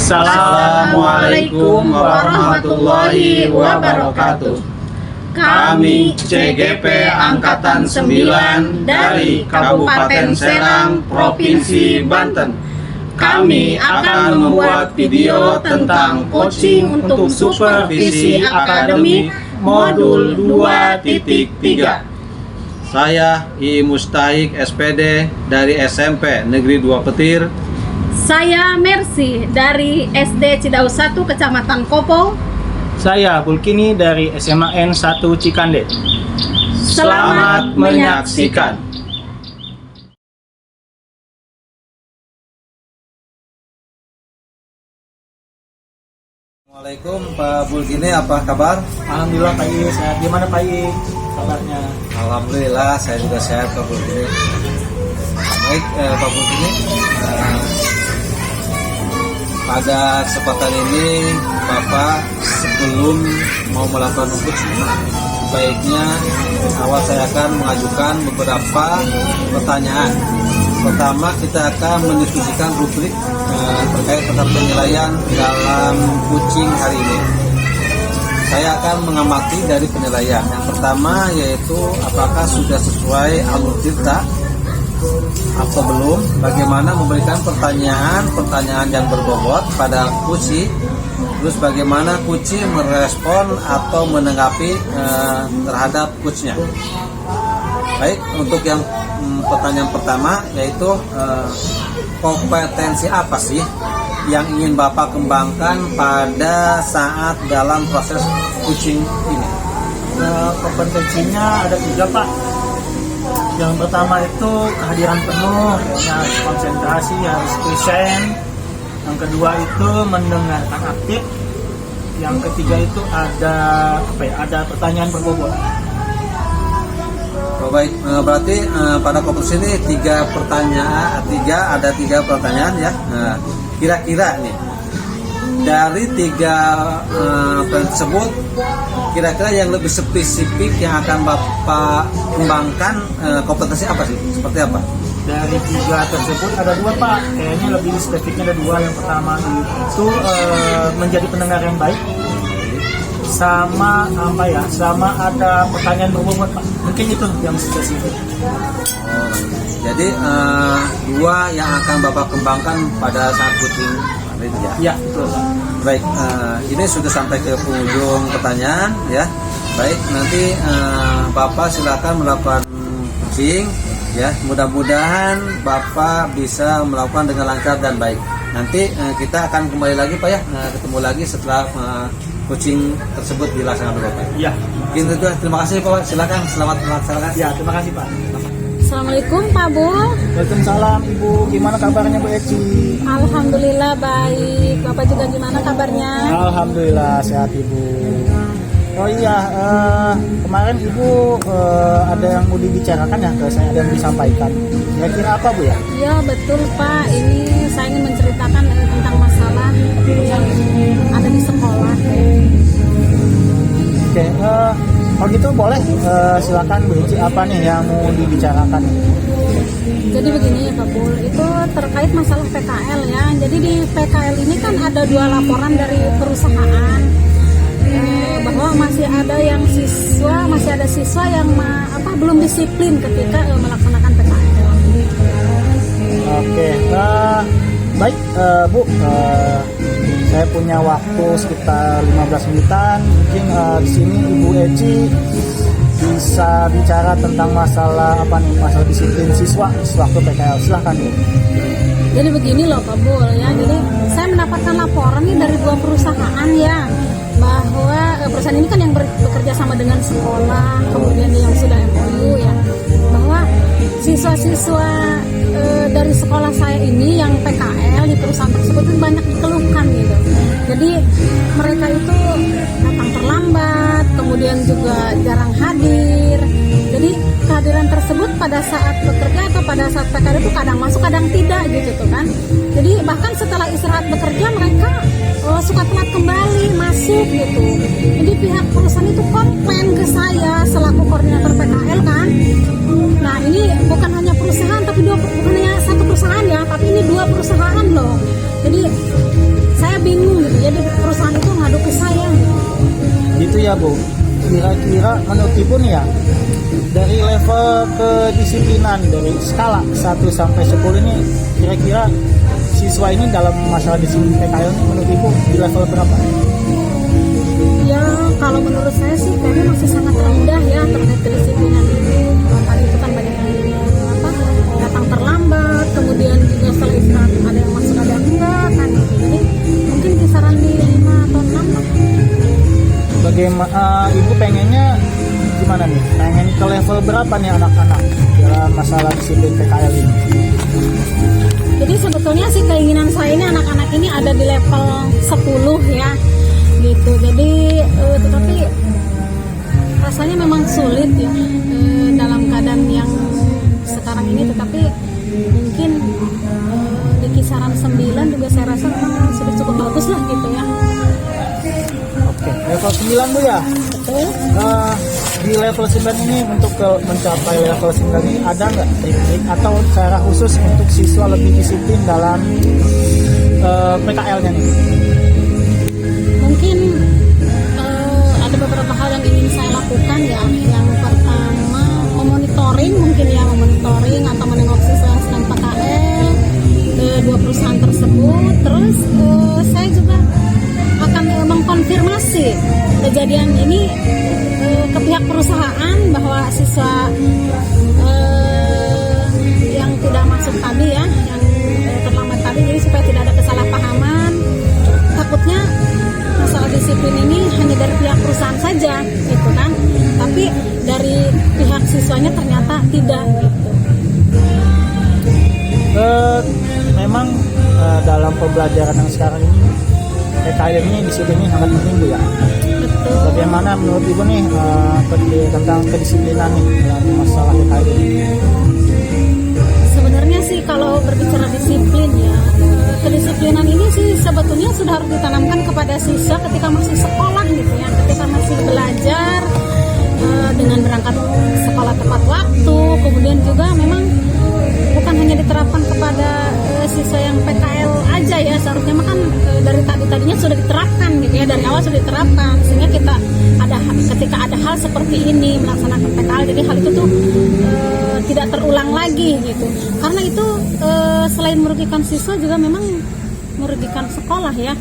Assalamualaikum warahmatullahi wabarakatuh. Kami CGP Angkatan 9 dari Kabupaten Serang, Provinsi Banten. Kami akan membuat video tentang coaching untuk supervisi akademik modul 2.3. Saya I Mustahik SPD dari SMP Negeri 2 Petir. Saya Mercy dari SD Cidaus 1 Kecamatan Kopo. Saya Bulkini dari SMAN 1 Cikande. Selamat menyaksikan. Assalamualaikum Pak Bulkini, apa kabar? Alhamdulillah Pak I, sehat. Gimana Pak I kabarnya? Alhamdulillah, saya juga sehat Pak Bulkini. Baik Pak Bulkini, pada kesempatan ini Bapak sebelum mau melakukan coaching, baiknya awal saya akan mengajukan beberapa pertanyaan. Pertama, kita akan mendiskusikan rubrik terkait tentang penilaian dalam coaching hari ini. Saya akan mengamati dari penilaian. Yang pertama yaitu apakah sudah sesuai alur tirta atau belum, bagaimana memberikan pertanyaan yang berbobot pada coach, terus bagaimana coach merespon atau menanggapi terhadap coachnya. Baik, untuk yang pertanyaan pertama yaitu kompetensi apa sih yang ingin Bapak kembangkan pada saat dalam proses coaching ini? Kompetensinya ada 3 Pak. Yang pertama itu kehadiran penuh, harus konsentrasi, harus present. Yang kedua itu mendengarkan aktif. Yang ketiga itu ada pertanyaan berbobot. Oh, baik, berarti pada kompetensi ini ada tiga pertanyaan ya. Nah, kira-kira nih dari 3 pertanyaan tersebut, kira-kira yang lebih spesifik yang akan Bapak kembangkan kompetensi apa sih? Seperti apa? Dari 3 tersebut ada 2 Pak. Kayaknya lebih spesifiknya ada 2. Yang pertama itu menjadi pendengar yang baik. Sama ada pertanyaan berbobot Pak. Mungkin itu yang spesifik. Jadi 2 yang akan Bapak kembangkan pada saat coaching hari ini ya? Ya, betul Pak. Baik, ini sudah sampai ke penghujung pertanyaan ya. Baik, nanti Bapak silakan melakukan coaching ya. Mudah-mudahan Bapak bisa melakukan dengan lancar dan baik. Nanti kita akan kembali lagi Pak ya, ketemu lagi setelah coaching tersebut dilaksanakan oleh Bapak. Ya. Mungkin itu, terima kasih Pak. Silakan, selamat melaksanakan. Ya, terima kasih Pak. Assalamualaikum Pak Bu. Waalaikumsalam Ibu. Gimana kabarnya Bu Eci? Alhamdulillah baik. Bapak juga gimana kabarnya? Alhamdulillah sehat Ibu. Oh iya, kemarin Ibu ada yang mau dibicarakan ya ke saya, ada yang disampaikan. Kira-kira apa Bu ya? Iya betul Pak. Ini saya ingin menceritakan tentang masalah yang ada di sekolah. Oke, kalau gitu boleh silakan Bu Eci, apa nih yang mau dibicarakan? Jadi begini ya Pak Bul, itu terkait masalah PKL ya. Jadi di PKL ini kan ada 2 laporan dari perusahaan bahwa masih ada siswa yang belum disiplin ketika melaksanakan PKL. Oke, baik Bu, saya punya waktu sekitar 15 menitan. Mungkin di sini Ibu Eci bisa bicara tentang masalah disiplin siswa sewaktu PKL. Silahkan Bu. Jadi begini loh Pak Bul ya. Jadi saya mendapatkan laporan nih dari 2 perusahaan ya, bahwa perusahaan ini kan yang bekerja sama dengan sekolah, kemudian yang sudah MOU ya, bahwa siswa-siswa dari sekolah saya ini yang PKL di perusahaan tersebut itu banyak dikeluhkan gitu. Jadi mereka itu datang terlambat, kemudian juga jarang hadir. Jadi kehadiran tersebut pada saat bekerja atau pada saat PKL itu kadang masuk kadang tidak gitu tuh kan. Jadi bahkan setelah istirahat bekerja mereka suka telat kembali masuk gitu. Jadi pihak perusahaan itu komplain ke saya selaku koordinator PKL kan. Nah ini bukan hanya perusahaan tapi bukan hanya satu perusahaan ya, tapi ini 2 perusahaan loh. Jadi saya bingung gitu. Jadi perusahaan itu ngadu ke saya. Gitu ya Bu. Kira-kira menurut Ibu nih ya, dari level kedisiplinan dari skala 1 sampai 10 ini, kira-kira siswa ini dalam masalah disiplin PKL ini menurut Ibu di level berapa? Ya kalau menurut saya sih kayaknya masih sangat rendah ya terkait kedisiplinan ini. Tadi itu kan banyak yang datang terlambat, kemudian juga setelah istirahat ada yang masuk ada yang enggak kan gitu. Jadi mungkin kisaran di 5 atau 6 lah. Bagaimana Ibu pengennya gimana nih? Pengen ke level berapa nih anak-anak dalam masalah disiplin PKL ini? Jadi sebetulnya sih keinginan saya ini anak-anak ini ada di level 10 ya gitu. Jadi tetapi rasanya memang sulit ya dalam keadaan yang sekarang ini, tetapi mungkin di kisaran 9 juga saya rasa memang sudah cukup bagus lah gitu ya. Oke, level 9 Bu ya? Betul. Di level 9 ini untuk mencapai level 9 ini ada nggak teknik atau cara khusus untuk siswa lebih disiplin dalam PKL-nya nih? Mungkin ada beberapa hal yang ingin saya lakukan ya. Yang pertama memonitoring atau menengok siswa yang sedang PKL ke 2 perusahaan tersebut. Terus saya juga akan mengkonfirmasi kejadian ini ke pihak perusahaan bahwa siswa yang tidak masuk tadi ya, yang terlambat tadi, jadi supaya tidak ada kesalahpahaman. Takutnya masalah disiplin ini hanya dari pihak perusahaan saja gitu kan, tapi dari pihak siswanya ternyata tidak gitu. Memang dalam pembelajaran yang sekarang ini PKL ini disiplin ini sangat penting Bu ya. Betul. Bagaimana menurut Ibu nih tentang kedisiplinan nih dalam masalah PKL ini? Sebenarnya sih kalau berbicara disiplin ya, kedisiplinan ini sih sebetulnya sudah harus ditanamkan kepada siswa ketika masih sekolah gitu ya, ketika masih belajar dengan berangkat sekolah tepat waktu. Kemudian juga memang bukan hanya diterapkan kepada siswa yang PKL aja ya, seharusnya kan dari tadinya sudah diterapkan gitu ya, dari awal sudah diterapkan, sehingga kita ketika ada hal seperti ini melaksanakan PKL, jadi hal itu tuh tidak terulang lagi gitu. Karena itu selain merugikan siswa juga memang merugikan sekolah ya,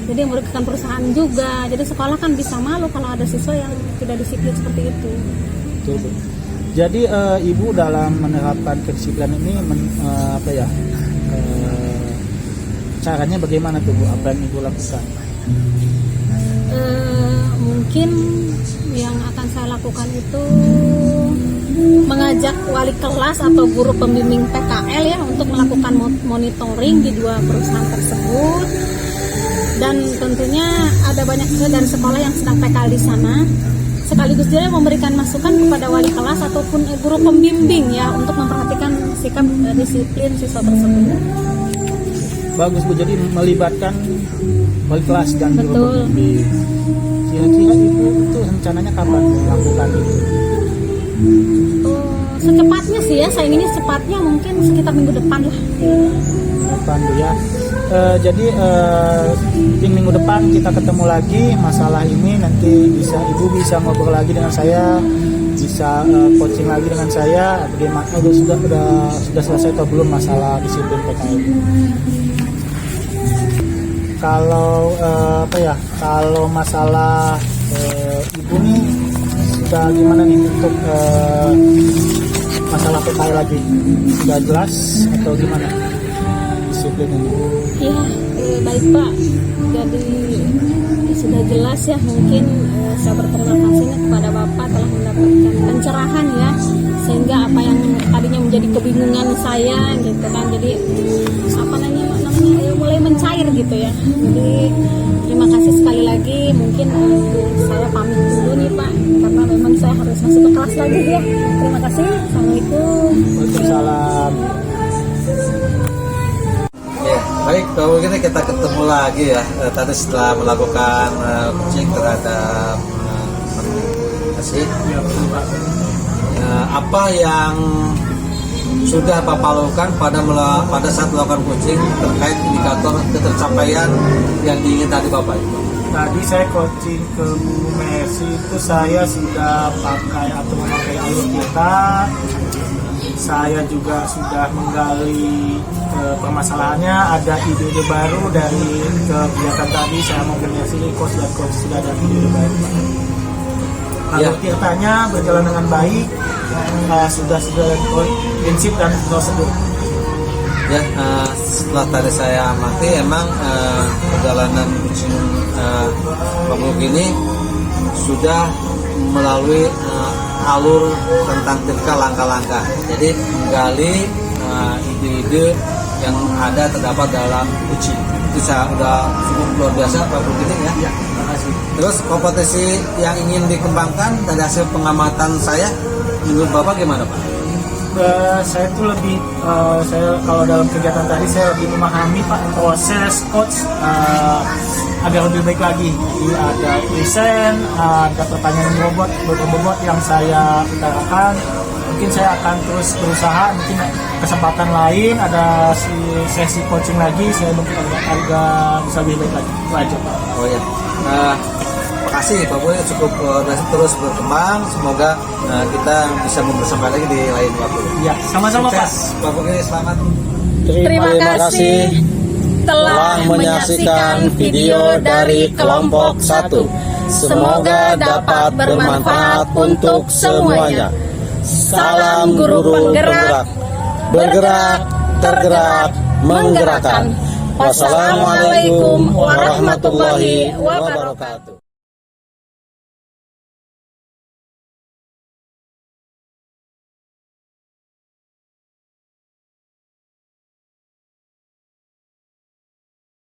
jadi merugikan perusahaan juga. Jadi sekolah kan bisa malu kalau ada siswa yang tidak disiplin seperti itu. Betul, Bu. Jadi Ibu dalam menerapkan kedisiplinan ini caranya bagaimana tuh Bu? Apa yang Ibu lakukan? Mungkin yang akan saya lakukan itu mengajak wali kelas atau guru pembimbing PKL ya untuk melakukan monitoring di 2 perusahaan tersebut. Dan tentunya ada banyak dari sekolah yang sedang PKL di sana. Sekaligus dia memberikan masukan kepada wali kelas ataupun guru pembimbing ya untuk memperhatikan sikap disiplin siswa tersebut. Bagus Bu, jadi melibatkan wali kelas dan guru Betul. pembimbing. Kira-kira Ibu itu rencananya kapan melakukan itu? Secepatnya sih ya, saya ingin secepatnya mungkin sekitar minggu depan lah. Depan Bu ya. Jadi di minggu depan kita ketemu lagi masalah ini, nanti Ibu bisa ngobrol lagi dengan saya, bisa coaching lagi dengan saya. Bagaimana sudah selesai atau belum masalah disiplin PKL? Kalau kalau masalah Ibu nih sudah gimana nih untuk masalah PKL lagi, sudah jelas atau gimana disiplin ini? Ya, baik Pak. Jadi sudah jelas ya, mungkin saya berterima kasih kepada Bapak telah mendapatkan pencerahan ya, sehingga apa yang tadinya menjadi kebingungan saya gitu kan, jadi apa namanya mulai mencair gitu ya. Jadi terima kasih sekali lagi. Mungkin saya pamit dulu nih Pak, karena memang saya harus masuk ke kelas lagi ya. Terima kasih. Assalamualaikum. Waalaikumsalam. Ya, baik, kalau gitu kita ketemu lagi ya. Tadi setelah melakukan coaching terhadap apa yang sudah Bapak lakukan pada saat melakukan coaching terkait indikator ketercapaian yang diingin tadi Bapak itu? Tadi saya coaching ke Bu Mercy itu saya sudah pakai atau memakai alur kita. Saya juga sudah menggali permasalahannya, ada ide-ide baru dari kegiatan tadi. Saya mau koordinasi coach dan coach sudah ada ide baru. Alur tirtanya berjalan dengan baik, sudah prinsip dan prosedur. Ya, setelah tadi saya amati emang perjalanan coaching pemulung ini sudah melalui alur tentang tirta langkah-langkah. Jadi menggali ide-ide yang ada terdapat dalam coaching. Itu udah cukup luar biasa Pak Bukini ya. Ya, terima kasih. Terus kompetensi yang ingin dikembangkan dari hasil pengamatan saya, menurut Bapak gimana Pak? Saya tuh lebih, saya kalau dalam kegiatan tadi saya lebih memahami Pak proses coach agar lebih baik lagi. Jadi ada present, ada pertanyaan bobot yang saya utarakan. Mungkin saya akan terus berusaha, mungkin kesempatan lain ada sesi coaching lagi, saya mungkin agak bisa lebih baik lagi. Itu aja Pak. Oh ya. Makasih Pak Boy, cukup terus berkembang. Semoga kita bisa bersama lagi di lain waktu. Ya, sama-sama Pak. Pak Boy, selamat. Terima kasih telah menyaksikan video dari kelompok 1. Semoga dapat bermanfaat untuk semuanya. Salam guru penggerak, bergerak, tergerak, menggerakkan. Wassalamualaikum warahmatullahi wabarakatuh.